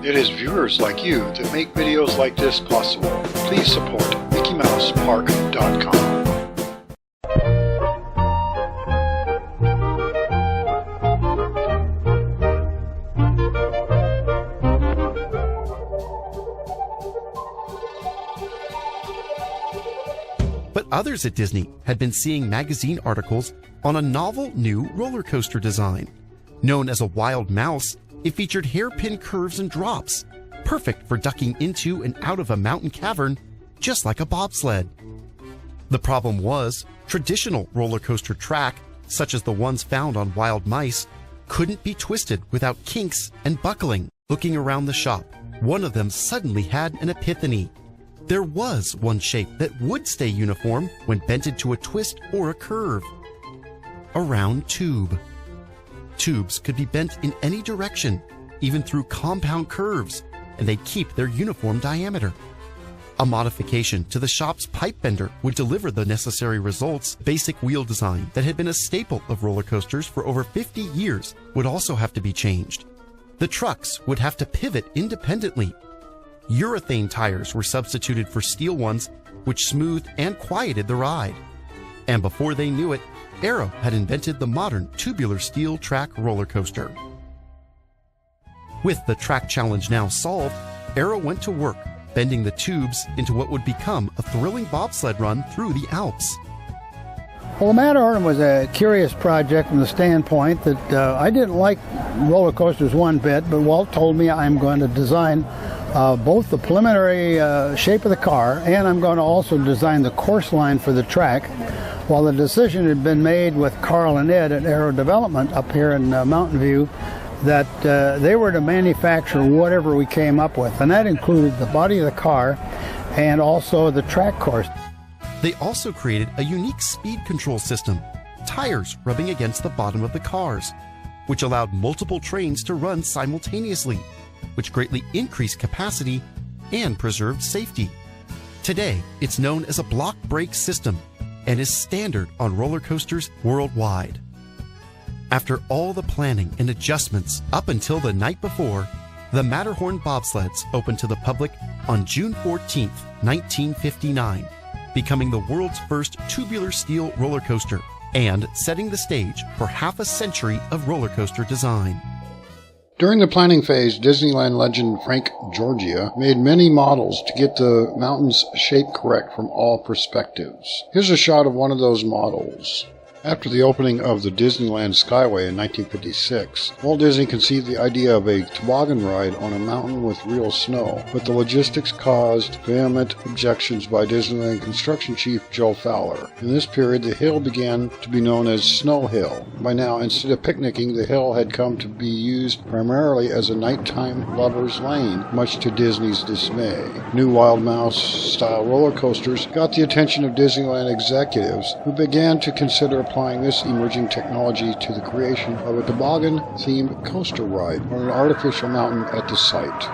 It is viewers like you that make videos like this possible. Please support MickeyMousePark.com. But others at Disney had been seeing magazine articles on a novel new roller coaster design. Known as a Wild Mouse, it featured hairpin curves and drops, perfect for ducking into and out of a mountain cavern, just like a bobsled. The problem was, traditional roller coaster track, such as the ones found on Wild Mice, couldn't be twisted without kinks and buckling. Looking around the shop, one of them suddenly had an epiphany. There was one shape that would stay uniform when bent into a twist or a curve. A round tube. Tubes could be bent in any direction, even through compound curves, and they'd keep their uniform diameter. A modification to the shop's pipe bender would deliver the necessary results. Basic wheel design that had been a staple of roller coasters for over 50 years would also have to be changed. The trucks would have to pivot independently. Urethane tires were substituted for steel ones, which smoothed and quieted the ride. And before they knew it, Arrow had invented the modern tubular steel track roller coaster. With the track challenge now solved, Arrow went to work, bending the tubes into what would become a thrilling bobsled run through the Alps. Well, the Matterhorn was a curious project from the standpoint that I didn't like roller coasters one bit, but Walt told me I'm going to design both the preliminary shape of the car, and I'm going to also design the course line for the track. While the decision had been made with Carl and Ed at Aero Development up here in Mountain View that they were to manufacture whatever we came up with, and that included the body of the car and also the track course. They also created a unique speed control system, tires rubbing against the bottom of the cars, which allowed multiple trains to run simultaneously, which greatly increased capacity and preserved safety. Today, it's known as a block brake system and is standard on roller coasters worldwide. After all the planning and adjustments up until the night before, the Matterhorn bobsleds opened to the public on June 14, 1959, becoming the world's first tubular steel roller coaster and setting the stage for half a century of roller coaster design. During the planning phase, Disneyland legend Frank Giorgia made many models to get the mountain's shape correct from all perspectives. Here's a shot of one of those models. After the opening of the Disneyland Skyway in 1956, Walt Disney conceived the idea of a toboggan ride on a mountain with real snow, but the logistics caused vehement objections by Disneyland construction chief Joe Fowler. In this period, the hill began to be known as Snow Hill. By now, instead of picnicking, the hill had come to be used primarily as a nighttime lover's lane, much to Disney's dismay. New Wild Mouse-style roller coasters got the attention of Disneyland executives, who began to consider applying this emerging technology to the creation of a toboggan-themed coaster ride on an artificial mountain at the site.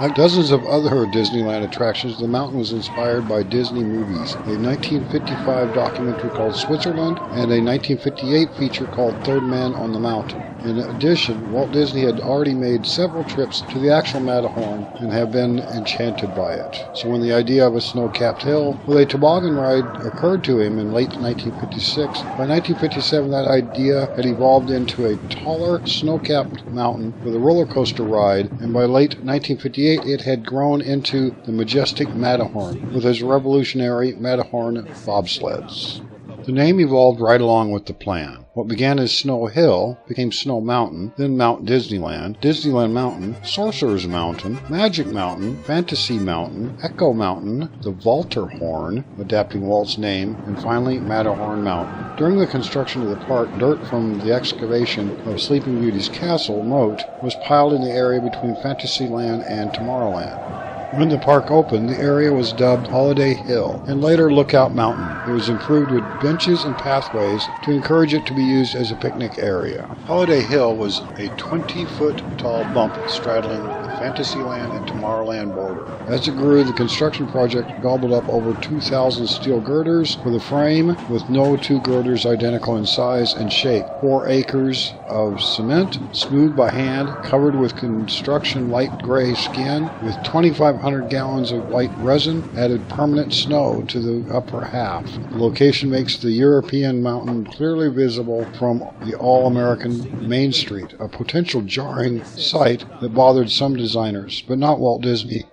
Like dozens of other Disneyland attractions, the mountain was inspired by Disney movies, a 1955 documentary called Switzerland, and a 1958 feature called Third Man on the Mountain. In addition, Walt Disney had already made several trips to the actual Matterhorn and have been enchanted by it. So when the idea of a snow-capped hill with a toboggan ride occurred to him in late 1956, by 1957 that idea had evolved into a taller snow-capped mountain with a roller coaster ride, and by late 1958 it had grown into the majestic Matterhorn with his revolutionary Matterhorn bobsleds. The name evolved right along with the plan. What began as Snow Hill became Snow Mountain, then Mount Disneyland, Disneyland Mountain, Sorcerer's Mountain, Magic Mountain, Fantasy Mountain, Echo Mountain, the Walterhorn, adapting Walt's name, and finally Matterhorn Mountain. During the construction of the park, dirt from the excavation of Sleeping Beauty's castle moat was piled in the area between Fantasyland and Tomorrowland. When the park opened, the area was dubbed Holiday Hill and later Lookout Mountain. It was improved with benches and pathways to encourage it to be used as a picnic area. Holiday Hill was a 20-foot tall bump straddling the Fantasyland and Tomorrowland border. As it grew, the construction project gobbled up over 2,000 steel girders for the frame, with no two girders identical in size and shape. 4 acres of cement, smoothed by hand, covered with construction light gray skin, with 2,500 gallons of white resin, added permanent snow to the upper half. The location makes the European mountain clearly visible from the all-American Main Street, a potential jarring sight that bothered some designers, but not Walt Disney.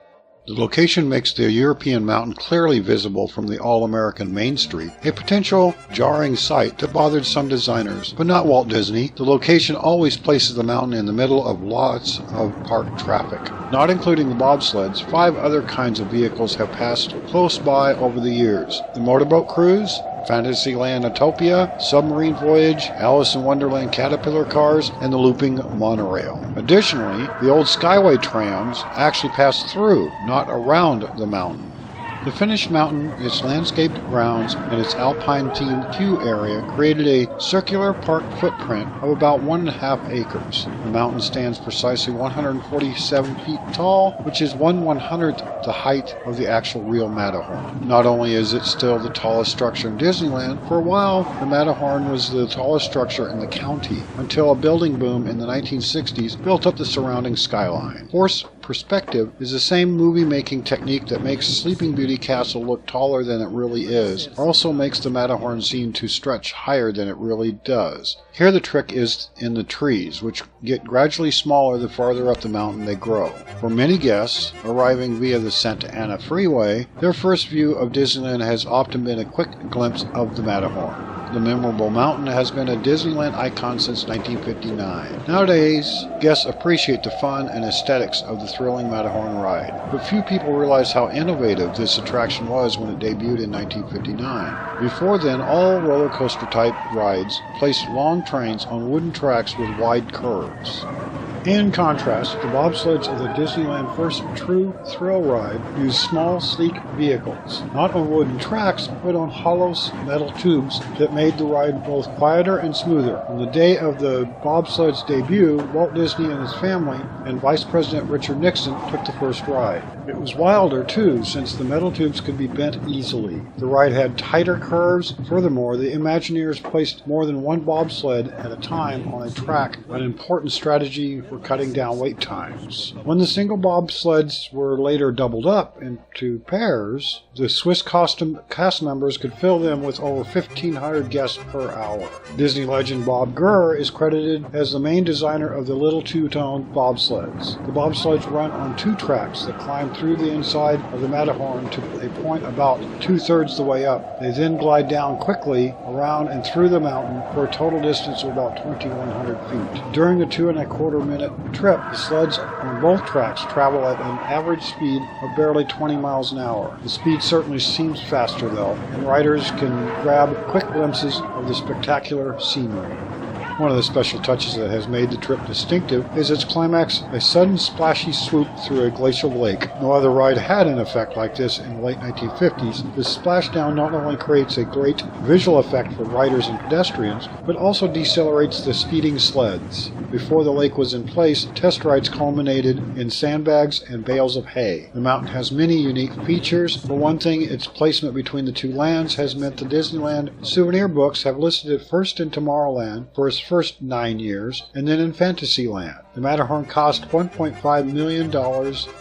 The location makes the European mountain clearly visible from the all-American Main Street, a potential jarring sight that bothered some designers, but not Walt Disney. The location always places the mountain in the middle of lots of park traffic. Not including the bobsleds, 5 other kinds of vehicles have passed close by over the years. The motorboat cruise, Fantasyland Utopia, Submarine Voyage, Alice in Wonderland Caterpillar cars, and the looping monorail. Additionally, the old Skyway trams actually pass through, not around the mountain. The finished mountain, its landscaped grounds, and its alpine-themed queue area created a circular park footprint of about 1.5 acres. The mountain stands precisely 147 feet tall, which is 1/100th the height of the actual real Matterhorn. Not only is it still the tallest structure in Disneyland, for a while the Matterhorn was the tallest structure in the county, until a building boom in the 1960s built up the surrounding skyline. Horse perspective is the same movie-making technique that makes Sleeping Beauty Castle look taller than it really is, also makes the Matterhorn seem to stretch higher than it really does. Here the trick is in the trees, which get gradually smaller the farther up the mountain they grow. For many guests arriving via the Santa Ana Freeway, their first view of Disneyland has often been a quick glimpse of the Matterhorn. The memorable mountain has been a Disneyland icon since 1959. Nowadays, guests appreciate the fun and aesthetics of the thrilling Matterhorn ride, but few people realize how innovative this attraction was when it debuted in 1959. Before then, all roller coaster type rides placed long trains on wooden tracks with wide curves. In contrast, the bobsleds of the Disneyland first true thrill ride used small, sleek vehicles, not on wooden tracks, but on hollow metal tubes that made the ride both quieter and smoother. On the day of the bobsleds' debut, Walt Disney and his family and Vice President Richard Nixon took the first ride. It was wilder, too, since the metal tubes could be bent easily. The ride had tighter curves. Furthermore, the Imagineers placed more than one bobsled at a time on a track, an important strategy for cutting down wait times. When the single bobsleds were later doubled up into pairs, the Swiss cast members could fill them with over 1,500 guests per hour. Disney legend Bob Gurr is credited as the main designer of the little two-tone bobsleds. The bobsleds run on 2 tracks that climb through the inside of the Matterhorn to a point about 2/3 the way up. They then glide down quickly around and through the mountain for a total distance of about 2,100 feet. During the 2.25-minute trip, the sleds on both tracks travel at an average speed of barely 20 miles an hour. The speed certainly seems faster though, and riders can grab quick glimpses of the spectacular scenery. One of the special touches that has made the trip distinctive is its climax, a sudden splashy swoop through a glacial lake. No other ride had an effect like this in the late 1950s. The splashdown not only creates a great visual effect for riders and pedestrians, but also decelerates the speeding sleds. Before the lake was in place, test rides culminated in sandbags and bales of hay. The mountain has many unique features. For one thing, its placement between the 2 lands has meant the Disneyland souvenir books have listed it first in Tomorrowland for its first 9 years, and then in Fantasyland. The Matterhorn cost $1.5 million.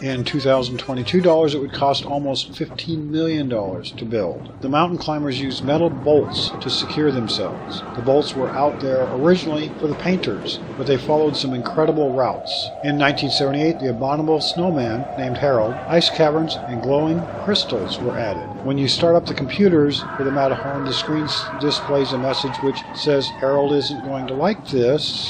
In 2022 dollars, it would cost almost $15 million to build. The mountain climbers used metal bolts to secure themselves. The bolts were out there originally for the painters, but they followed some incredible routes. In 1978, the abominable snowman named Harold, ice caverns, and glowing crystals were added. When you start up the computers for the Matterhorn, the screen displays a message which says Harold isn't going to like this.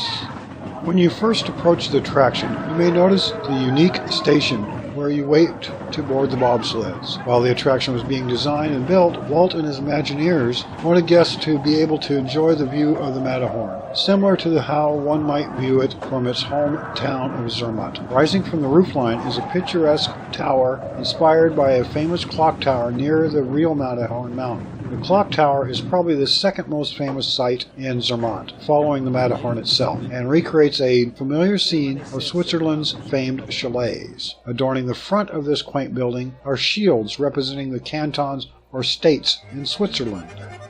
When you first approach the attraction, you may notice the unique station where you wait to board the bobsleds. While the attraction was being designed and built, Walt and his Imagineers wanted guests to be able to enjoy the view of the Matterhorn, similar to how one might view it from its hometown of Zermatt. Rising from the roofline is a picturesque tower inspired by a famous clock tower near the real Matterhorn mountain. The clock tower is probably the second most famous site in Zermatt, following the Matterhorn itself, and recreates a familiar scene of Switzerland's famed chalets. Adorning the front of this quaint building are shields representing the cantons or states in Switzerland.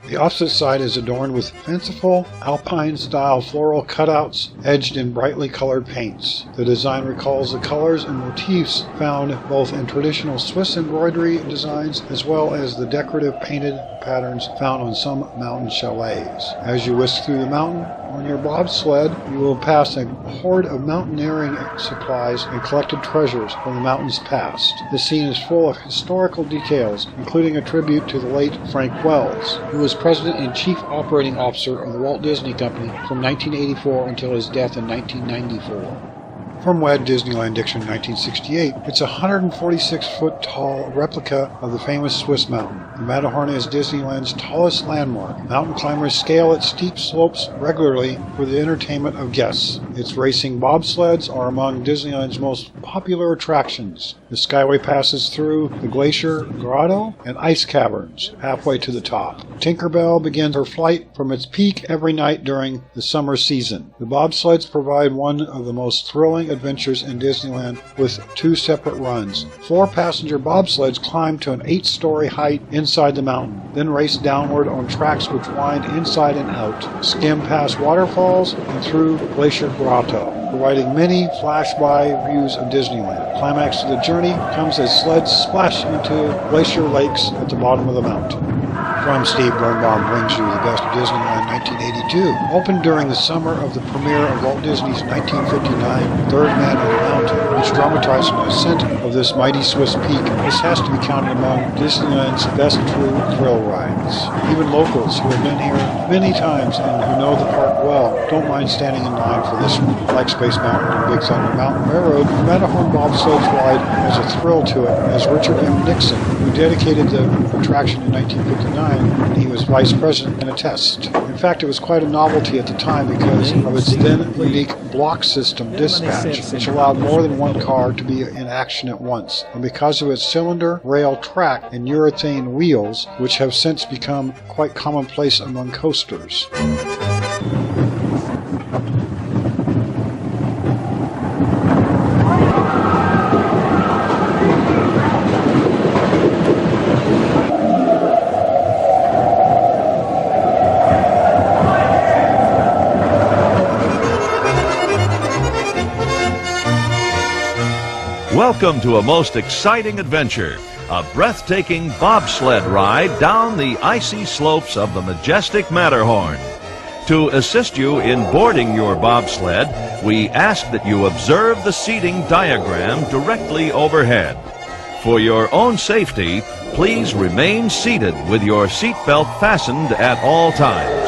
The opposite side is adorned with fanciful Alpine-style floral cutouts edged in brightly colored paints. The design recalls the colors and motifs found both in traditional Swiss embroidery designs as well as the decorative painted patterns found on some mountain chalets. As you whisk through the mountain on your bobsled, you will pass a hoard of mountaineering supplies and collected treasures from the mountain's past. The scene is full of historical details, including a tribute to the late Frank Wells, who was President and Chief Operating Officer of the Walt Disney Company from 1984 until his death in 1994. From Wed Disneyland Dictionary 1968, it's a 146-foot tall replica of the famous Swiss mountain. The Matterhorn is Disneyland's tallest landmark. Mountain climbers scale its steep slopes regularly for the entertainment of guests. Its racing bobsleds are among Disneyland's most popular attractions. The Skyway passes through the Glacier Grotto and ice caverns halfway to the top. Tinkerbell begins her flight from its peak every night during the summer season. The bobsleds provide one of the most thrilling adventures in Disneyland with 2 separate runs. 4 passenger bobsleds climb to an 8-story height inside the mountain, then race downward on tracks which wind inside and out, skim past waterfalls and through Glacier Grotto, providing many flash-by views of Disneyland. Climax of the journey comes as sleds splash into glacier lakes at the bottom of the mountain. From Steve Birnbaum brings you the best of Disneyland 1982. Opened during the summer of the premiere of Walt Disney's 1959 Third Man on the Mountain, which dramatized an ascent of this mighty Swiss peak, this has to be counted among Disneyland's best true thrill rides. Even locals who have been here many times and who know the park well don't mind standing in line for this one. Like Space Mountain and Big Thunder Mountain Railroad, the Matterhorn bobsleds ride has a thrill to it, as Richard M. Nixon, who dedicated the attraction in 1959, when he was vice president, can attest. In fact, it was quite a novelty at the time because of its then unique block system dispatch, which allowed more than one car to be in action at once, and because of its cylinder rail track and urethane wheels, which have since become quite commonplace among coasters. Welcome to a most exciting adventure, a breathtaking bobsled ride down the icy slopes of the majestic Matterhorn. To assist you in boarding your bobsled, we ask that you observe the seating diagram directly overhead. For your own safety, please remain seated with your seatbelt fastened at all times.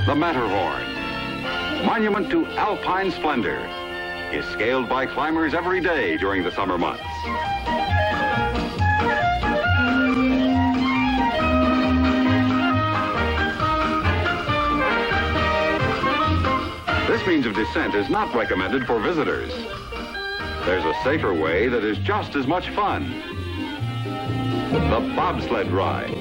The Matterhorn, monument to alpine splendor, is scaled by climbers every day during the summer months. This means of descent is not recommended for visitors. There's a safer way that is just as much fun. The bobsled ride.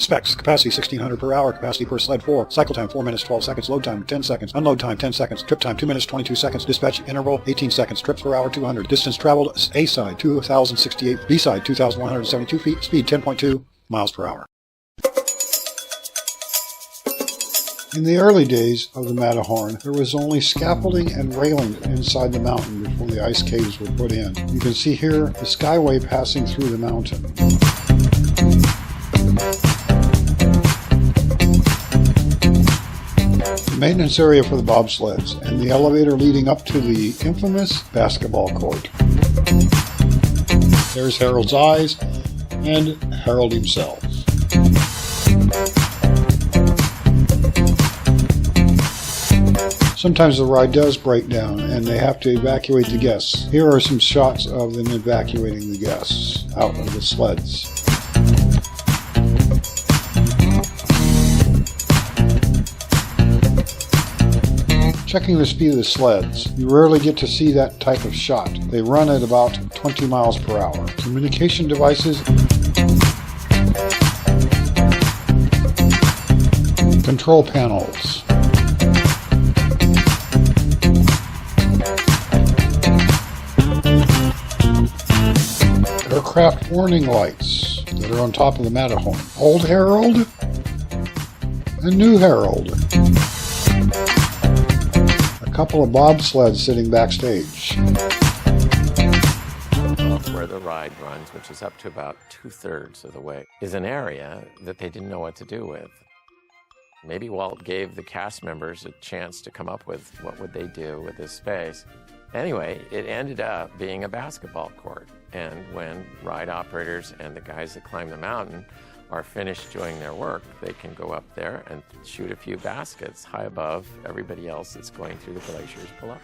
Specs: capacity 1600 per hour, capacity per sled 4, cycle time 4 minutes 12 seconds, load time 10 seconds, unload time 10 seconds, trip time 2 minutes 22 seconds, dispatch interval 18 seconds, trips per hour 200, distance traveled A side 2068, B side 2172 feet, speed 10.2 miles per hour. In the early days of the Matterhorn, there was only scaffolding and railing inside the mountain before the ice caves were put in. You can see here the skyway passing through the mountain. The maintenance area for the bobsleds and the elevator leading up to the infamous basketball court. There's Harold's eyes and Harold himself. Sometimes the ride does break down and they have to evacuate the guests. Here are some shots of them evacuating the guests out of the sleds. Checking the speed of the sleds. You rarely get to see that type of shot. They run at about 20 miles per hour. Communication devices. Control panels. Aircraft warning lights that are on top of the Matterhorn. Old Harold and New Harold. A couple of bobsleds sitting backstage. Where the ride runs, which is up to about 2/3 of the way, is an area that they didn't know what to do with. Maybe Walt gave the cast members a chance to come up with what would they do with this space. Anyway, it ended up being a basketball court. And when ride operators and the guys that climb the mountain are finished doing their work, they can go up there and shoot a few baskets high above everybody else that's going through the glaciers below.